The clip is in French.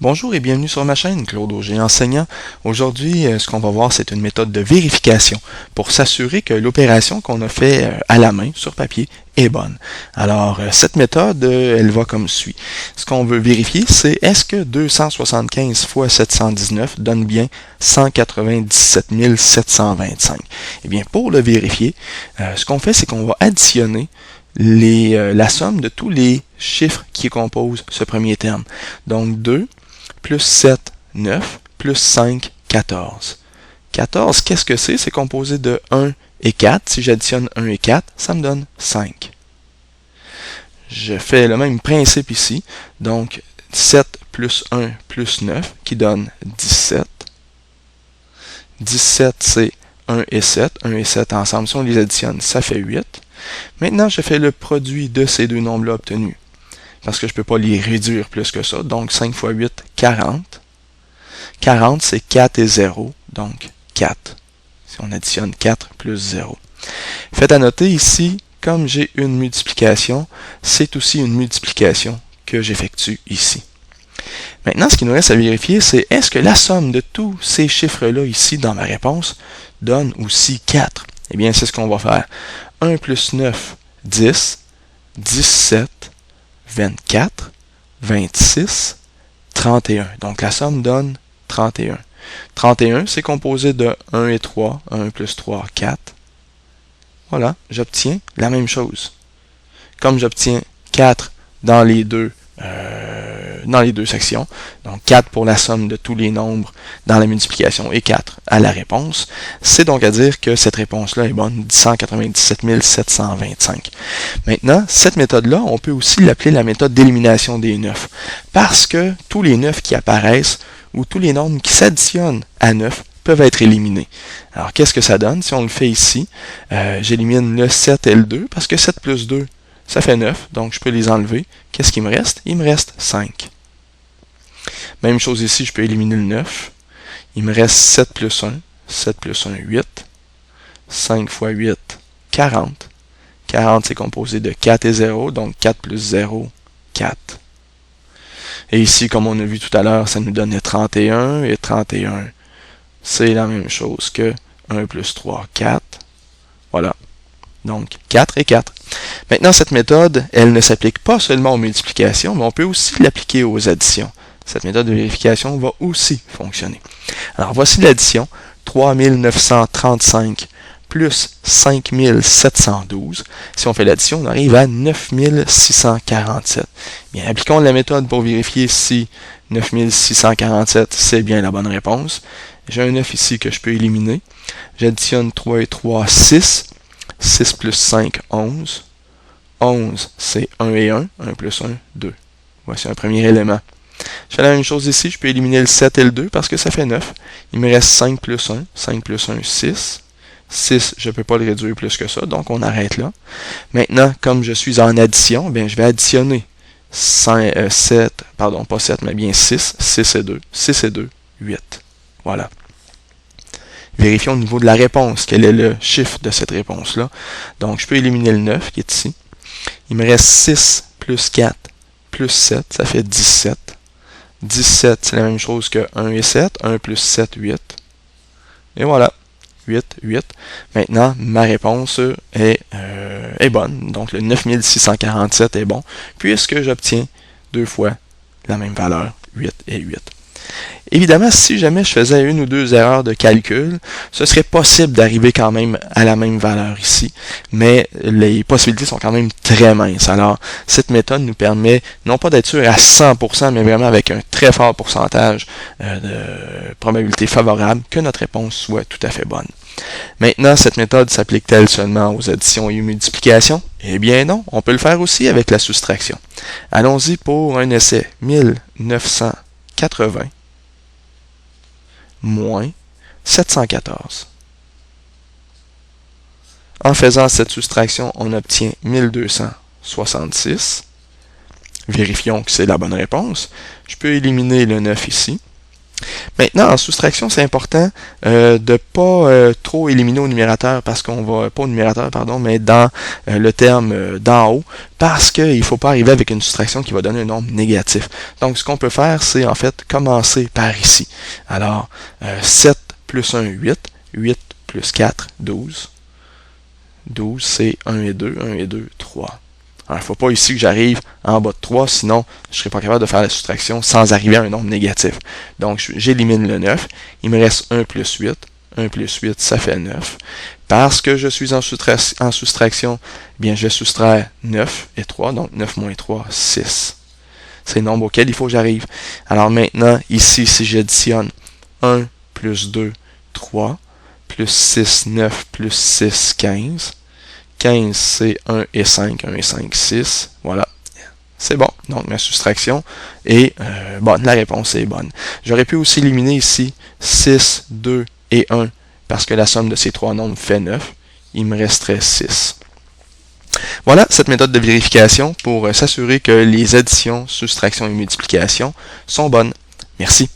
Bonjour et bienvenue sur ma chaîne, Claude Auger enseignant. Aujourd'hui, ce qu'on va voir, c'est une méthode de vérification pour s'assurer que l'opération qu'on a fait à la main, sur papier, est bonne. Alors, cette méthode, elle va comme suit. Ce qu'on veut vérifier, c'est est-ce que 275 fois 719 donne bien 197 725? Eh bien, pour le vérifier, ce qu'on fait, c'est qu'on va additionner la somme de tous les chiffres qui composent ce premier terme. Donc, 2 plus 7, 9, plus 5, 14. 14, qu'est-ce que c'est? C'est composé de 1 et 4. Si j'additionne 1 et 4, ça me donne 5. Je fais le même principe ici. Donc, 7 plus 1 plus 9 qui donne 17. 17, c'est 1 et 7. 1 et 7 ensemble, si on les additionne, ça fait 8. Maintenant, je fais le produit de ces deux nombres-là obtenus, parce que je ne peux pas les réduire plus que ça. Donc, 5 fois 8, 40. 40, c'est 4 et 0, donc 4. Si on additionne 4 plus 0. Faites à noter ici, comme j'ai une multiplication, c'est aussi une multiplication que j'effectue ici. Maintenant, ce qui nous reste à vérifier, c'est est-ce que la somme de tous ces chiffres-là ici dans ma réponse donne aussi 4? Eh bien, c'est ce qu'on va faire. 1 plus 9, 10, 17, 24, 26, 31. Donc la somme donne 31. 31, c'est composé de 1 et 3. 1 plus 3, 4. Voilà, j'obtiens la même chose. Comme j'obtiens 4 dans les deux sections, donc 4 pour la somme de tous les nombres dans la multiplication et 4 à la réponse, c'est donc à dire que cette réponse-là est bonne, 197 725. Maintenant, cette méthode-là, on peut aussi l'appeler la méthode d'élimination des 9, parce que tous les 9 qui apparaissent, ou tous les nombres qui s'additionnent à 9, peuvent être éliminés. Alors, qu'est-ce que ça donne? Si on le fait ici, j'élimine le 7 et le 2, parce que 7 plus 2, ça fait 9, donc je peux les enlever. Qu'est-ce qu'il me reste? Il me reste 5. Même chose ici, je peux éliminer le 9. Il me reste 7 plus 1. 7 plus 1, 8. 5 fois 8, 40. 40, c'est composé de 4 et 0, donc 4 plus 0, 4. Et ici, comme on a vu tout à l'heure, ça nous donnait 31, et 31, c'est la même chose que 1 plus 3, 4. Voilà. Donc, 4 et 4. Maintenant, cette méthode, elle ne s'applique pas seulement aux multiplications, mais on peut aussi l'appliquer aux additions. Cette méthode de vérification va aussi fonctionner. Alors, voici l'addition. 3935 plus 5712. Si on fait l'addition, on arrive à 9647. Bien, appliquons la méthode pour vérifier si 9647, c'est bien la bonne réponse. J'ai un 9 ici que je peux éliminer. J'additionne 3 et 3, 6. 6 plus 5, 11. 11, c'est 1 et 1. 1 plus 1, 2. Voici un premier élément. Je fais la même chose ici. Je peux éliminer le 7 et le 2 parce que ça fait 9. Il me reste 5 plus 1. 5 plus 1, 6. 6, je ne peux pas le réduire plus que ça, donc on arrête là. Maintenant, comme je suis en addition, bien, je vais additionner 7, pardon, pas 7, mais bien 6. 6 et 2. 6 et 2, 8. Voilà. Vérifions au niveau de la réponse, quel est le chiffre de cette réponse-là. Donc, je peux éliminer le 9 qui est ici. Il me reste 6 plus 4 plus 7, ça fait 17. 17, c'est la même chose que 1 et 7. 1 plus 7, 8. Et voilà, 8, 8. Maintenant, ma réponse est bonne. Donc, le 9647 est bon, puisque j'obtiens deux fois la même valeur, 8 et 8. Évidemment, si jamais je faisais une ou deux erreurs de calcul, ce serait possible d'arriver quand même à la même valeur ici, mais les possibilités sont quand même très minces. Alors, cette méthode nous permet non pas d'être sûr à 100%, mais vraiment avec un très fort pourcentage de probabilité favorable que notre réponse soit tout à fait bonne. Maintenant, cette méthode s'applique-t-elle seulement aux additions et aux multiplications? Eh bien non, on peut le faire aussi avec la soustraction. Allons-y pour un essai. 1980 moins 714. En faisant cette soustraction, on obtient 1266. Vérifions que c'est la bonne réponse. Je peux éliminer le 9 ici. Maintenant, en soustraction, c'est important de ne pas trop éliminer au numérateur, parce qu'on va, pas au numérateur, pardon, mais dans le terme d'en haut, parce qu'il ne faut pas arriver avec une soustraction qui va donner un nombre négatif. Donc, ce qu'on peut faire, c'est en fait commencer par ici. Alors, 7 plus 1, 8. 8 plus 4, 12. 12, c'est 1 et 2, 1 et 2, 3. Il ne faut pas ici que j'arrive en bas de 3, sinon je ne serai pas capable de faire la soustraction sans arriver à un nombre négatif. Donc j'élimine le 9, il me reste 1 plus 8. 1 plus 8, ça fait 9. Parce que je suis en soustraction, eh bien je soustrais 9 et 3, donc 9 moins 3, 6. C'est le nombre auquel il faut que j'arrive. Alors maintenant, ici, si j'additionne 1 plus 2, 3, plus 6, 9, plus 6, 15. 15, c'est 1 et 5, 1 et 5, 6. Voilà. C'est bon. Donc, ma soustraction est bonne. La réponse est bonne. J'aurais pu aussi éliminer ici 6, 2 et 1 parce que la somme de ces trois nombres fait 9. Il me resterait 6. Voilà cette méthode de vérification pour s'assurer que les additions, soustractions et multiplications sont bonnes. Merci.